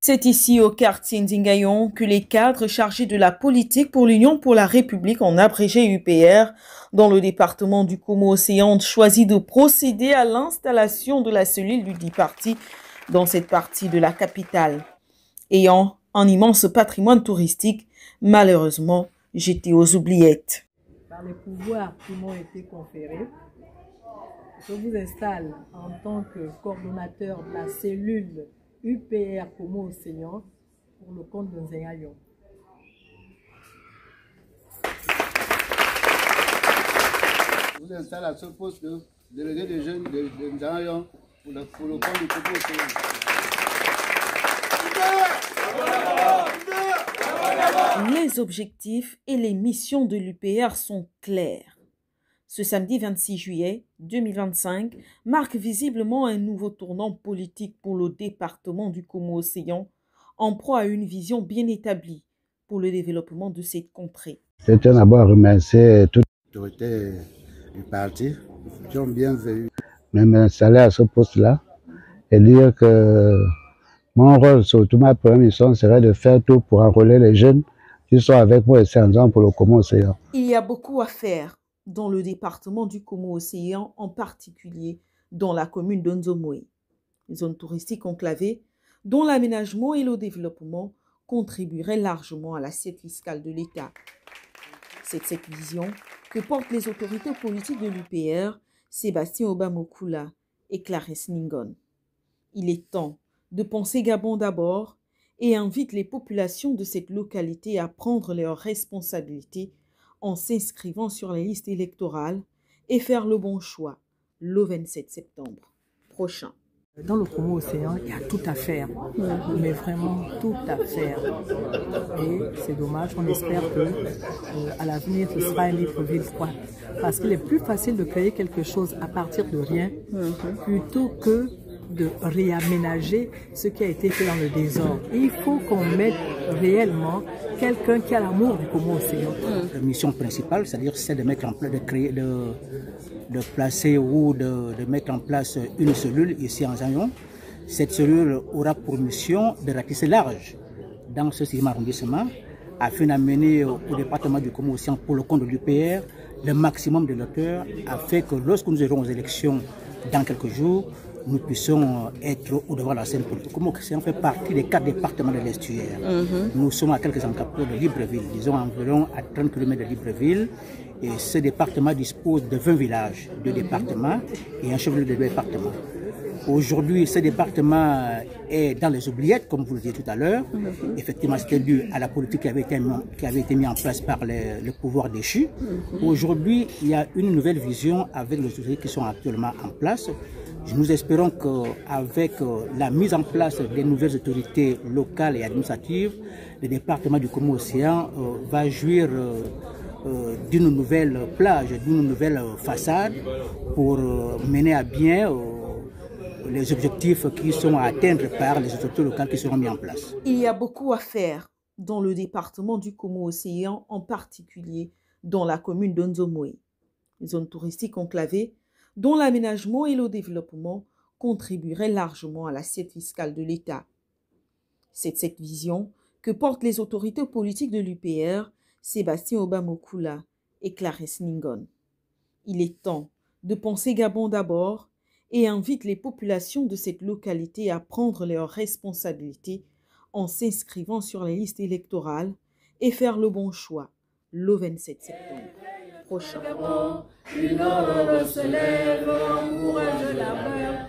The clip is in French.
C'est ici au quartier Ndingayon que les cadres chargés de la politique pour l'Union pour la République, en abrégé UPR, dans le département du Komo-Océan, ont choisi de procéder à l'installation de la cellule du dit parti dans cette partie de la capitale. Ayant un immense patrimoine touristique, malheureusement jeté aux oubliettes. Par les pouvoirs qui m'ont été conférés, je vous installe en tant que coordonnateur de la cellule UPR Komo-Océan pour le compte de Ndingayon. Je vous installe à ce poste de délégué des jeunes de Ndingayon pour le compte du Komo-Océan. Les objectifs et les missions de l'UPR sont clairs. Ce samedi 26 juillet 2025 marque visiblement un nouveau tournant politique pour le département du Komo-Océan, en proie à une vision bien établie pour le développement de cette contrée. C'est un d'abord remercier toute l'autorité du parti qui ont bien voulu m'installer à ce poste-là et dire que mon rôle, surtout ma première mission, serait de faire tout pour enrôler les jeunes qui sont avec moi ici en pour le Komo-Océan. Il y a beaucoup à faire dans le département du Komo-Océan, en particulier dans la commune d'Onzomwe. Zone touristique enclavée, dont l'aménagement et le développement contribueraient largement à l'assiette fiscale de l'État. C'est cette vision que portent les autorités politiques de l'UPR, Sébastien Obamokula et Clarisse Ningon. Il est temps de penser Gabon d'abord et invite les populations de cette localité à prendre leurs responsabilités en s'inscrivant sur les listes électorales et faire le bon choix le 27 septembre prochain. Dans le Komo-Océan, il y a tout à faire, mais vraiment tout à faire. Et c'est dommage, on espère que à l'avenir, ce sera une autre ville froide. Parce qu'il est plus facile de créer quelque chose à partir de rien plutôt que de réaménager ce qui a été fait dans le désordre. Et il faut qu'on mette réellement quelqu'un qui a l'amour du Komo-Océan. La mission principale, c'est-à-dire celle de mettre en place, de placer ou de mettre en place une cellule ici en Ndingayon. Cette cellule aura pour mission de ratisser large dans ce 6e arrondissement afin d'amener au département du Komo-Océan pour le compte de l'UPR le maximum de lecteurs afin que lorsque nous irons aux élections dans quelques jours, nous puissions être au devant de la scène politique. Komo-Océan fait partie des 4 départements de l'estuaire. Nous sommes à quelques encablures de Libreville, disons environ à 30 km de Libreville. Et ce département dispose de 20 villages, 2 départements et un chef-lieu de 2 départements. Aujourd'hui, ce département est dans les oubliettes, comme vous le disiez tout à l'heure. Effectivement, c'était dû à la politique qui avait été mise en place par le pouvoir déchu. Aujourd'hui, il y a une nouvelle vision avec les autorités qui sont actuellement en place. Nous espérons qu'avec la mise en place des nouvelles autorités locales et administratives, le département du Komo-Océan va jouir d'une nouvelle plage, d'une nouvelle façade pour mener à bien les objectifs qui sont à atteindre par les autorités locales qui seront mis en place. Il y a beaucoup à faire dans le département du Komo-Océan, en particulier dans la commune d'Onzomwe. Zone touristique enclavée, dont l'aménagement et le développement contribueraient largement à l'assiette fiscale de l'État. C'est cette vision que portent les autorités politiques de l'UPR, Sébastien Obamokula et Clarisse Ningon. Il est temps de penser Gabon d'abord et invite les populations de cette localité à prendre leurs responsabilités en s'inscrivant sur les listes électorales et faire le bon choix le 27 septembre prochain. Une aurore se lève, encourage la mer.